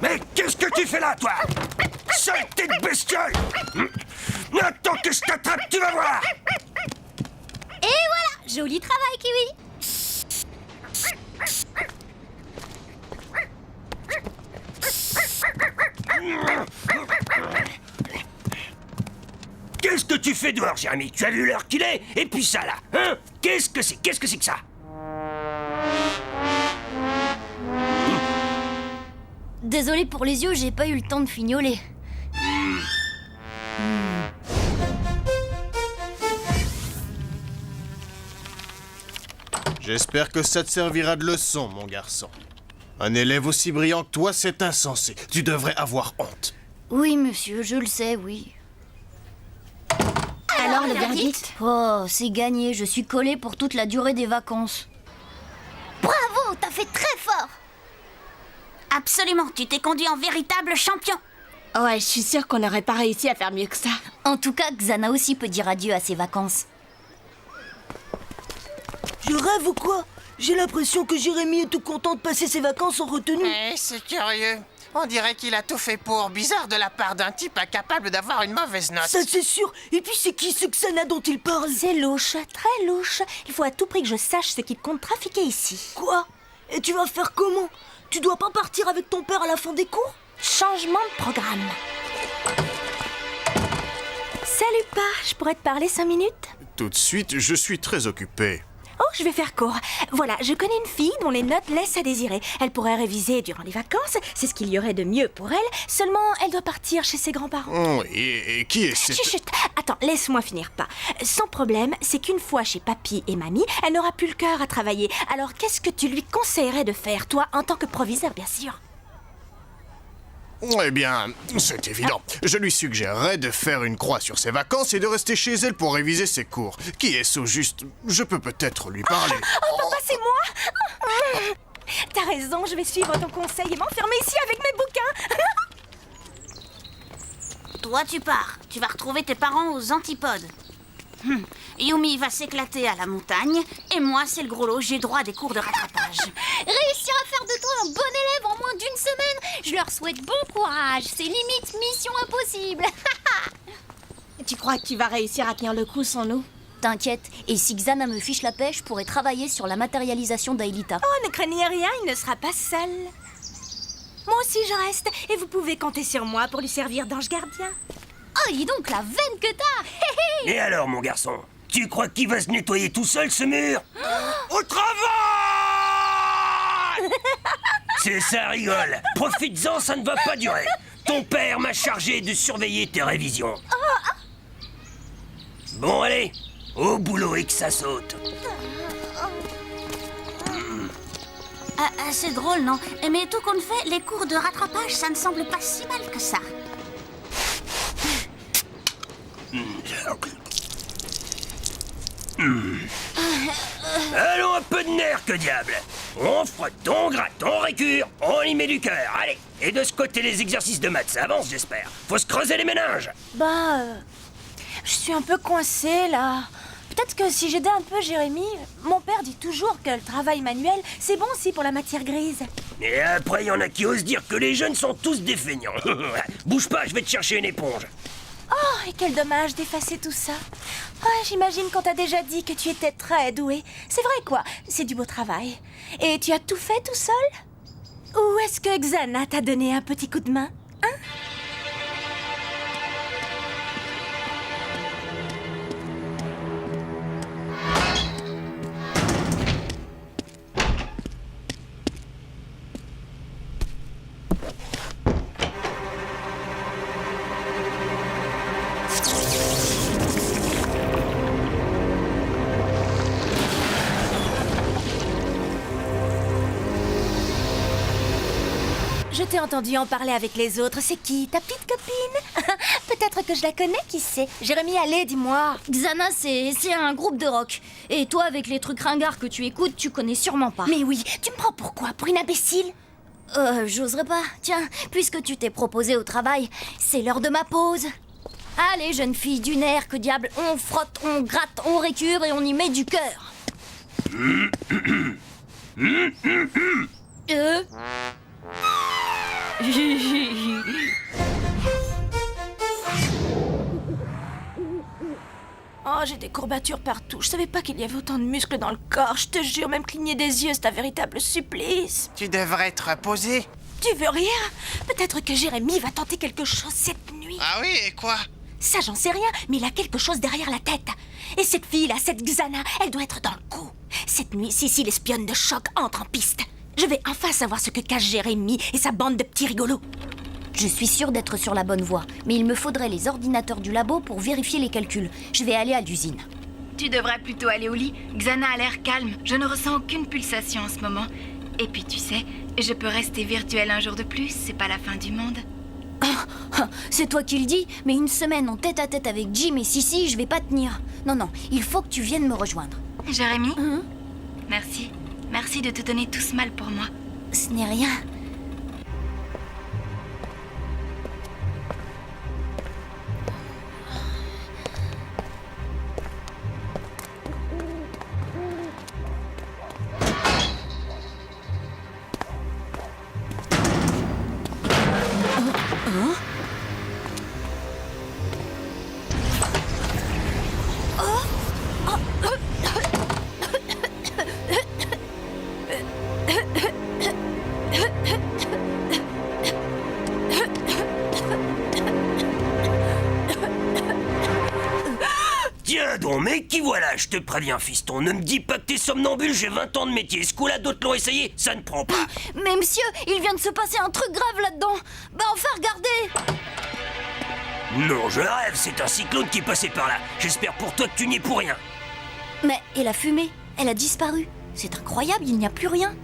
Mais qu'est-ce que tu fais là, toi? Saleté de bestiole! Attends que je t'attrape, tu vas voir! Et voilà! Joli travail, Kiwi! Qu'est-ce que tu fais dehors, Jérémy? Tu as vu l'heure qu'il est? Et puis ça, là, hein? Qu'est-ce que c'est que ça? Désolé pour les yeux, j'ai pas eu le temps de fignoler. J'espère que ça te servira de leçon, mon garçon. Un élève aussi brillant que toi, c'est insensé. Tu devrais avoir honte. Oui, monsieur, je le sais, oui. Alors, le verdict? Oh, c'est gagné, je suis collé pour toute la durée des vacances. Bravo, t'as fait très fort! Absolument, tu t'es conduit en véritable champion. Ouais, je suis sûre qu'on n'aurait pas réussi à faire mieux que ça. En tout cas, Xana aussi peut dire adieu à ses vacances. Je rêve ou quoi? J'ai l'impression que Jérémy est tout content de passer ses vacances en retenue. Eh, c'est curieux. On dirait qu'il a tout fait pour. Bizarre de la part d'un type incapable d'avoir une mauvaise note. Ça, c'est sûr. Et puis, c'est qui ce Xana dont il parle? C'est louche, très louche. Il faut à tout prix que je sache ce qui compte trafiquer ici. Quoi? Et tu vas faire comment? Tu dois pas partir avec ton père à la fin des cours? Changement de programme. Salut, Pa, je pourrais te parler 5 minutes? Tout de suite, je suis très occupé. Oh, je vais faire court. Voilà, je connais une fille dont les notes laissent à désirer. Elle pourrait réviser durant les vacances, c'est ce qu'il y aurait de mieux pour elle. Seulement, elle doit partir chez ses grands-parents. Oh, et qui est cette... Chut, chut. Attends, laisse-moi finir, pas. Son problème, c'est qu'une fois chez papy et mamie, elle n'aura plus le cœur à travailler. Alors, qu'est-ce que tu lui conseillerais de faire, toi, en tant que proviseur, bien sûr? Eh bien, c'est évident. Je lui suggérerais de faire une croix sur ses vacances et de rester chez elle pour réviser ses cours. Qui est-ce au juste? Je peux peut-être lui parler. Oh, papa, c'est moi! T'as raison, je vais suivre ton conseil et m'enfermer ici avec mes bouquins. Toi, tu pars. Tu vas retrouver tes parents aux antipodes. Yumi va s'éclater à la montagne. Et moi, c'est le gros lot, j'ai droit à des cours de rattrapage. Réussir à faire de toi un bon élève en moins d'une semaine, je leur souhaite bon courage. C'est limite mission impossible. Tu crois que tu vas réussir à tenir le coup sans nous? T'inquiète, et si Xana me fiche la paix, je pourrais travailler sur la matérialisation d'Aelita. Oh, ne craignez rien, il ne sera pas seul. Moi aussi, je reste. Et vous pouvez compter sur moi pour lui servir d'ange gardien. Oh, dis donc la veine que t'as. Et alors, mon garçon? Tu crois qu'il va se nettoyer tout seul, ce mur? Au travail! C'est ça, rigole. Profites-en, ça ne va pas durer. Ton père m'a chargé de surveiller tes révisions. Bon, allez, au boulot et que ça saute. C'est drôle, non? Mais tout compte fait, les cours de rattrapage, ça ne semble pas si mal que ça. Allons, un peu de nerfs, que diable. On frotte, on gratte, on récure, on y met du cœur. Allez, et de ce côté, les exercices de maths, ça avance, j'espère. Faut se creuser les méninges. Je suis un peu coincée, là. Peut-être que si j'aidais un peu Jérémy, mon père dit toujours que le travail manuel, c'est bon aussi pour la matière grise. Et après, il y en a qui osent dire que les jeunes sont tous des feignants. Bouge pas, je vais te chercher une éponge. Oh, et quel dommage d'effacer tout ça. Oh, j'imagine qu'on t'a déjà dit que tu étais très doué. C'est vrai, quoi. C'est du beau travail. Et tu as tout fait tout seul? Ou est-ce que Xana t'a donné un petit coup de main? Hein? Je t'ai entendu en parler avec les autres. C'est qui? Ta petite copine? Peut-être que je la connais, qui sait? Jérémy, allez, dis-moi. Xana, c'est un groupe de rock. Et toi, avec les trucs ringards que tu écoutes, tu connais sûrement pas. Mais oui, tu me prends pour quoi? Pour une imbécile? J'oserais pas. Tiens, puisque tu t'es proposé au travail, c'est l'heure de ma pause. Allez, jeune fille du nerf, que diable, on frotte, on gratte, on récure et on y met du cœur. Oh, j'ai des courbatures partout. Je savais pas qu'il y avait autant de muscles dans le corps. Je te jure, même cligner des yeux, c'est un véritable supplice. Tu devrais te reposer. Tu veux rire? Peut-être que Jérémy va tenter quelque chose cette nuit. Ah oui, et quoi? Ça, j'en sais rien, mais il a quelque chose derrière la tête. Et cette fille-là, cette Xana, elle doit être dans le coup. Cette nuit, Sissi, l'espionne de choc, entre en piste. Je vais enfin savoir ce que cache Jérémy et sa bande de petits rigolos. Je suis sûre d'être sur la bonne voie, mais il me faudrait les ordinateurs du labo pour vérifier les calculs. Je vais aller à l'usine. Tu devrais plutôt aller au lit. Xana a l'air calme. Je ne ressens aucune pulsation en ce moment. Et puis tu sais, je peux rester virtuelle un jour de plus, c'est pas la fin du monde. C'est toi qui le dis, mais une semaine en tête-à-tête avec Jim et Sissi, je vais pas tenir. Non, il faut que tu viennes me rejoindre. Jérémy, merci. Merci de te donner tout ce mal pour moi. Ce n'est rien. Tiens donc, mais qui voilà, je te préviens, fiston, ne me dis pas que t'es somnambule, j'ai 20 ans de métier, ce coup-là, d'autres l'ont essayé, ça ne prend pas. Mais monsieur, il vient de se passer un truc grave là-dedans. Bah enfin, regardez. Non, je rêve, c'est un cyclone qui est passé par là. J'espère pour toi que tu n'y es pour rien. Mais, et la fumée, elle a disparu. C'est incroyable, il n'y a plus rien.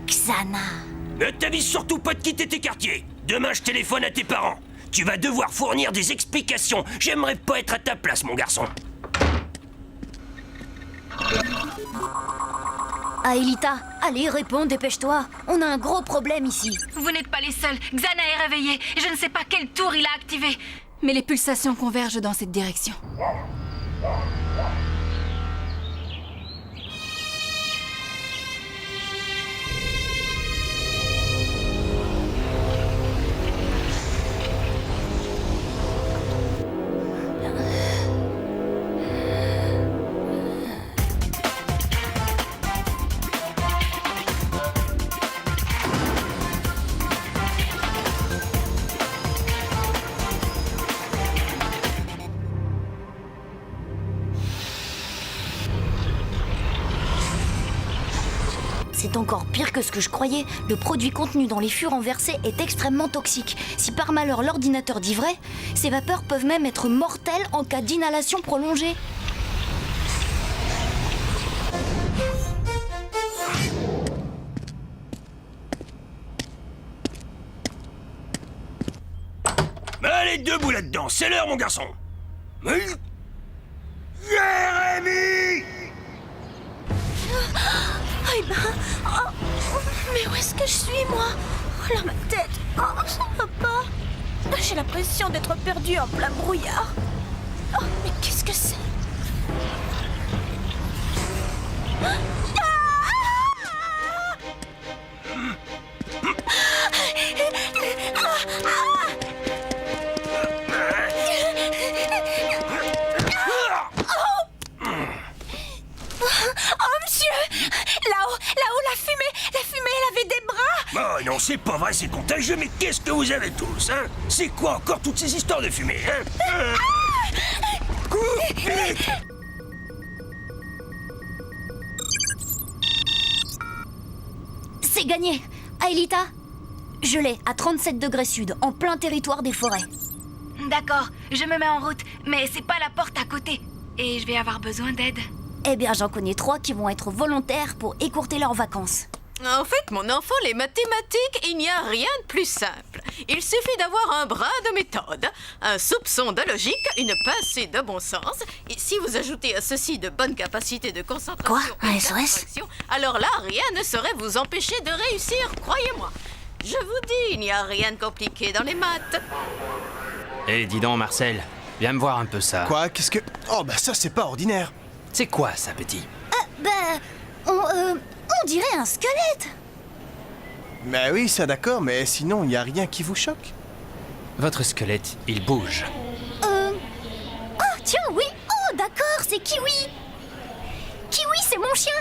Xana. Ne t'avise surtout pas de quitter tes quartiers. Demain, je téléphone à tes parents. Tu vas devoir fournir des explications. J'aimerais pas être à ta place, mon garçon. Aelita, allez, réponds, dépêche-toi. On a un gros problème ici. Vous n'êtes pas les seuls. Xana est réveillée et je ne sais pas quel tour il a activé. Mais les pulsations convergent dans cette direction. C'est encore pire que ce que je croyais. Le produit contenu dans les fûts renversés est extrêmement toxique. Si par malheur l'ordinateur dit vrai, ces vapeurs peuvent même être mortelles en cas d'inhalation prolongée. Allez, debout là-dedans, c'est l'heure, mon garçon. Mais... Jérémy! Eh ben... oh, mais où est-ce que je suis, moi? Oh là, ma tête. Oh, ça va pas. J'ai l'impression d'être perdue en plein brouillard. Oh, mais qu'est-ce que c'est? Oh non, c'est pas vrai, c'est contagieux, mais qu'est-ce que vous avez tous, hein? C'est quoi encore toutes ces histoires de fumée, hein? Coupe vite! C'est gagné. Aelita, je l'ai à 37 degrés sud, en plein territoire des forêts. D'accord, je me mets en route, mais c'est pas la porte à côté. Et je vais avoir besoin d'aide. Eh bien, j'en connais 3 qui vont être volontaires pour écourter leurs vacances. En fait, mon enfant, les mathématiques, il n'y a rien de plus simple. Il suffit d'avoir un brin de méthode, un soupçon de logique, une pincée de bon sens, et si vous ajoutez à ceci de bonnes capacités de concentration Quoi? Un et SOS? d'abstraction, alors là, rien ne saurait vous empêcher de réussir, croyez-moi. Je vous dis, il n'y a rien de compliqué dans les maths. Eh, dis donc, Marcel, viens me voir un peu ça. Quoi? Qu'est-ce que... Oh, bah ça, c'est pas ordinaire. C'est quoi, ça, petit? On dirait un squelette. Bah oui, ça d'accord, mais sinon, il y a rien qui vous choque? Votre squelette, il bouge. Oh, tiens, oui. Oh, d'accord, c'est Kiwi. Kiwi, c'est mon chien.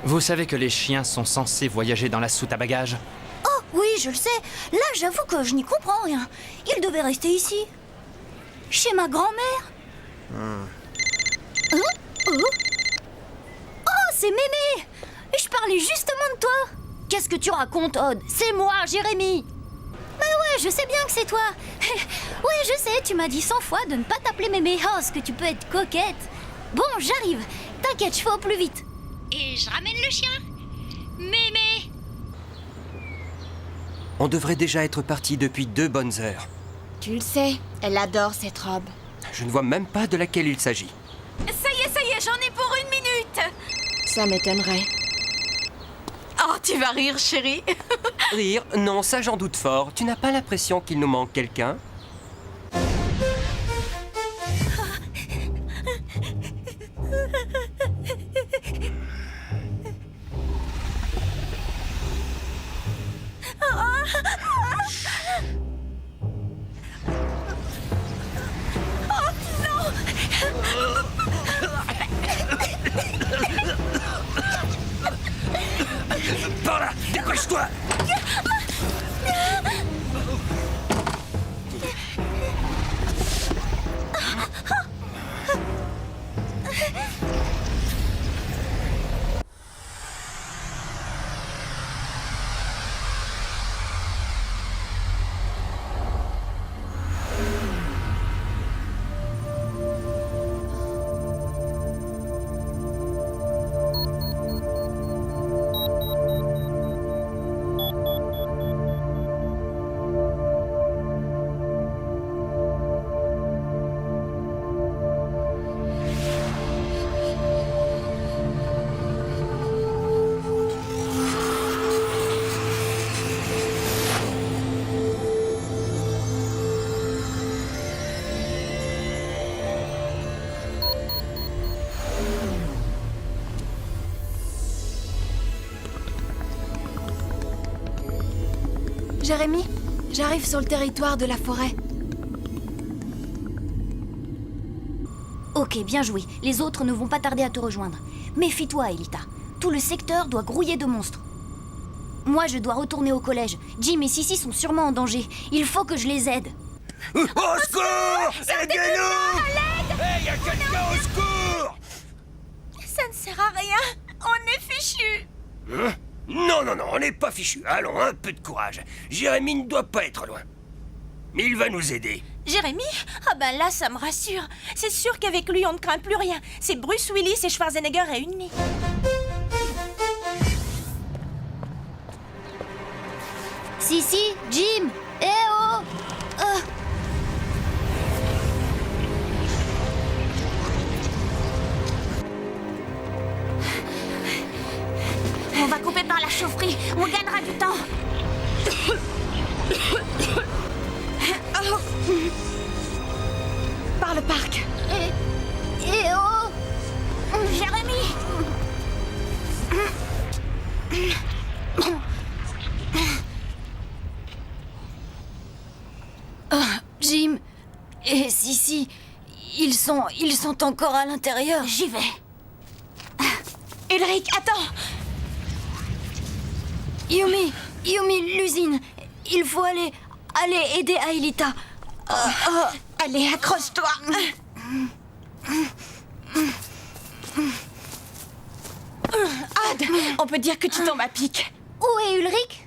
Vous savez que les chiens sont censés voyager dans la soute à bagages? Oh, oui, je le sais. Là, j'avoue que je n'y comprends rien. Il devait rester ici. Chez ma grand-mère. Oh, c'est Mémé. Je parlais justement de toi. Qu'est-ce que tu racontes, Odd? C'est moi, Jérémy. Bah ouais, je sais bien que c'est toi. Ouais, je sais, tu m'as dit 100 fois de ne pas t'appeler Mémé. Oh, ce que tu peux être coquette. Bon, j'arrive. T'inquiète, je fais au plus vite. Et je ramène le chien. Mémé. On devrait déjà être parti depuis 2 bonnes heures. Tu le sais, elle adore cette robe. Je ne vois même pas de laquelle il s'agit. Ça y est, j'en ai pour 1 minute. Ça m'étonnerait. Oh, tu vas rire, chérie. Rire? Non, ça j'en doute fort. Tu n'as pas l'impression qu'il nous manque quelqu'un? Par là, dépêche-toi. Jérémy, j'arrive sur le territoire de la forêt. Ok, bien joué. Les autres ne vont pas tarder à te rejoindre. Méfie-toi, Elita. Tout le secteur doit grouiller de monstres. Moi, je dois retourner au collège. Jim et Sissi sont sûrement en danger. Il faut que je les aide. Au secours! Aidez-nous! Hey, y a quelqu'un au secours! Ça ne sert à rien. On est fichus. Hein? Non, on n'est pas fichus. Allons, un peu de courage. Jérémy ne doit pas être loin. Mais il va nous aider. Jérémy? Ah ben là, ça me rassure. C'est sûr qu'avec lui, on ne craint plus rien. C'est Bruce Willis et Schwarzenegger réunis. Sissi, Jim, eh oh! On va couper par la chaufferie. On gagnera du temps. Par le parc. Eh oh! Jérémy! Jim et Sissi, ils sont encore à l'intérieur. J'y vais. Ulrich, attends! Yumi, l'usine. Il faut aller aider Aelita. Allez, accroche-toi! Odd, on peut dire que tu tombes à pic. Où est Ulrich?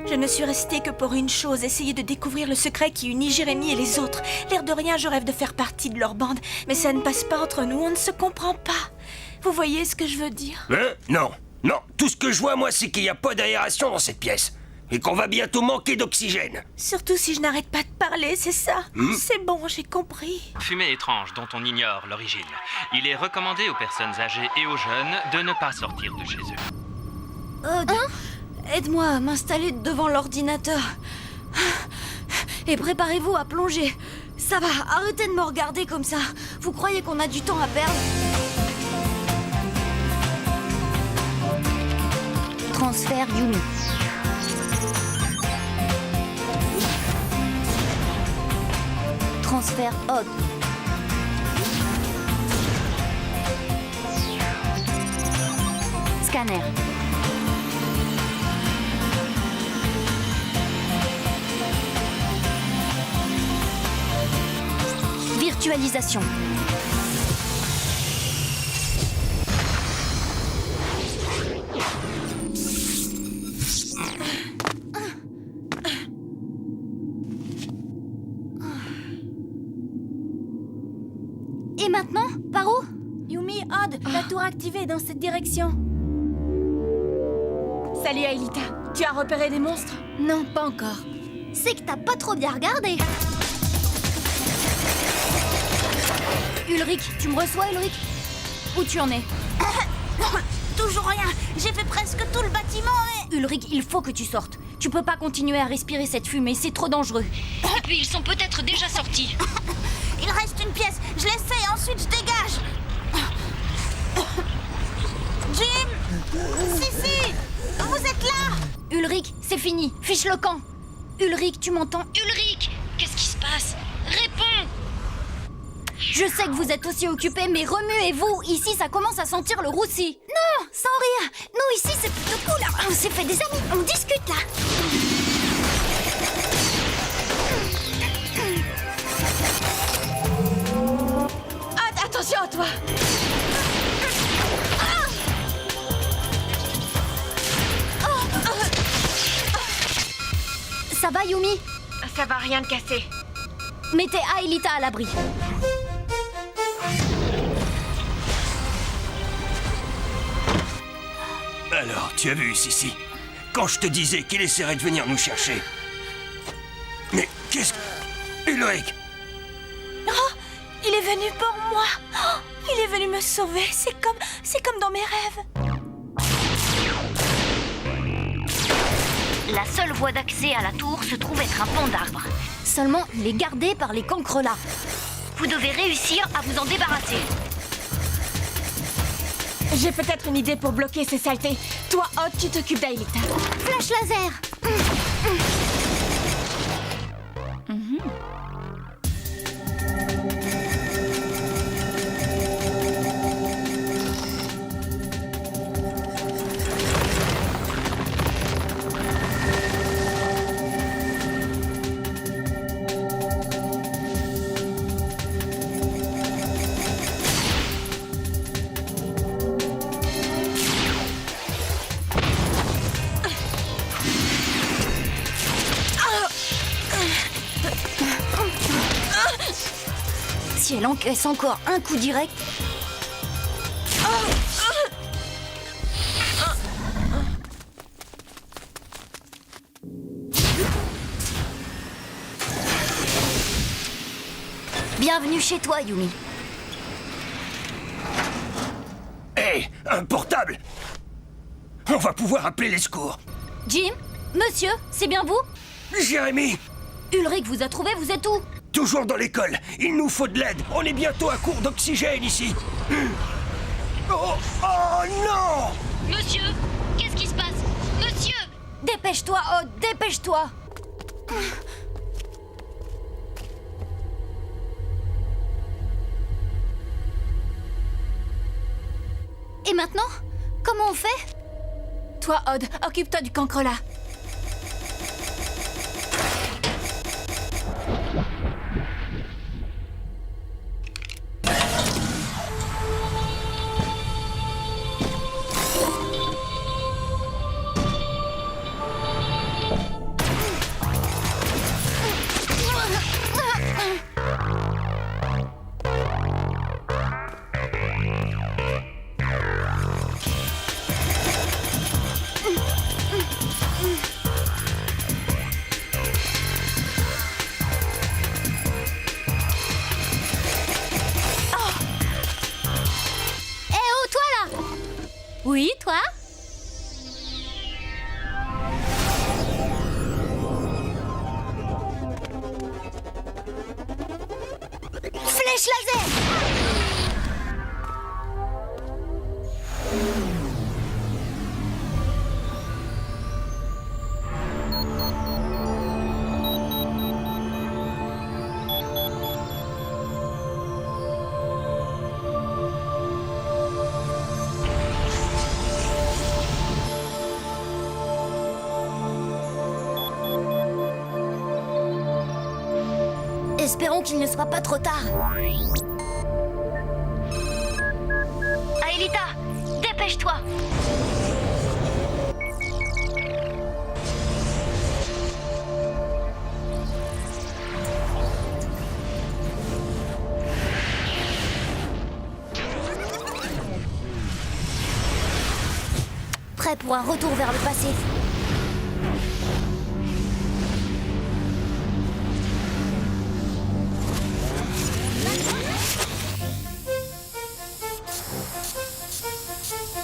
Je ne suis restée que pour une chose, essayer de découvrir le secret qui unit Jérémy et les autres. L'air de rien, je rêve de faire partie de leur bande, mais ça ne passe pas entre nous, on ne se comprend pas. Vous voyez ce que je veux dire? Non. Tout ce que je vois, moi, c'est qu'il n'y a pas d'aération dans cette pièce. et qu'on va bientôt manquer d'oxygène. Surtout si je n'arrête pas de parler, c'est ça. C'est bon, j'ai compris. Fumée étrange dont on ignore l'origine. Il est recommandé aux personnes âgées et aux jeunes de ne pas sortir de chez eux. Odd, aide-moi à m'installer devant l'ordinateur. Et préparez-vous à plonger. Ça va, arrêtez de me regarder comme ça. Vous croyez qu'on a du temps à perdre? Transfert Yumi. Transfert Odd. Scanner. Virtualisation. Et maintenant, par où? Yumi, Odd, la tour activée dans cette direction. Salut Aelita, tu as repéré des monstres? Non, pas encore. C'est que t'as pas trop bien regardé. Ulrich, tu me reçois, Ulrich? Où tu en es? Toujours rien. J'ai fait presque tout le bâtiment et... Ulrich, il faut que tu sortes. Tu peux pas continuer à respirer cette fumée, c'est trop dangereux. Et puis ils sont peut-être déjà sortis. Il reste une pièce. Je l'essaie et ensuite je dégage. Jim! Si, vous êtes là! Ulrich, c'est fini. Fiche le camp. Ulrich, tu m'entends? Ulrich, qu'est-ce qui se passe? Réponds! Je sais que vous êtes aussi occupé, mais remuez-vous. Ici, ça commence à sentir le roussi. Non, sans rire. Nous, ici, c'est plutôt cool. On s'est fait des amis. On discute, là. Attention à toi! Ça va, Yumi? Ça va, rien de cassé. Mettez Aelita à l'abri. Alors, tu as vu, Sissi? Quand je te disais qu'il essaierait de venir nous chercher. Mais qu'est-ce que... Ulrich! Oh, il est venu pour moi. Oh, il est venu me sauver. C'est comme dans mes rêves. La seule voie d'accès à la tour se trouve être un pont d'arbres. Seulement, il est gardé par les cancrelats. Vous devez réussir à vous en débarrasser. J'ai peut-être une idée pour bloquer ces saletés. Toi, Odd, tu t'occupes d'Aelita. Flash laser. Si elle encaisse encore un coup direct... Bienvenue chez toi, Yumi. Hé, un portable! On va pouvoir appeler les secours. Jim? Monsieur, c'est bien vous? Jérémy! Ulrich vous a trouvé, vous êtes où? Toujours dans l'école. Il nous faut de l'aide. On est bientôt à court d'oxygène ici. Oh non! Monsieur, qu'est-ce qui se passe? Monsieur! Dépêche-toi, Odd, dépêche-toi! Et maintenant? Comment on fait? Toi, Odd, occupe-toi du cancrelat. Espérons qu'il ne soit pas trop tard. Aelita, dépêche-toi. Prêt pour un retour vers le passé.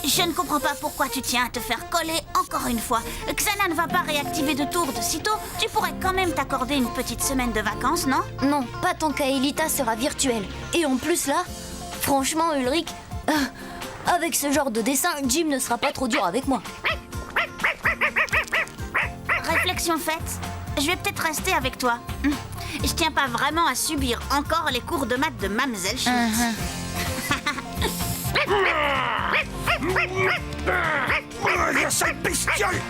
Je ne comprends pas pourquoi tu tiens à te faire coller encore une fois. Xana ne va pas réactiver de tour de sitôt. Tu pourrais quand même t'accorder une petite semaine de vacances, non? Non, pas tant qu'Aelita sera virtuelle. Et en plus là, franchement Ulrich, avec ce genre de dessin, Jim ne sera pas trop dur avec moi. Réflexion faite. Je vais peut-être rester avec toi. Je tiens pas vraiment à subir encore les cours de maths de Mademoiselle Schultz. La sale bestiole!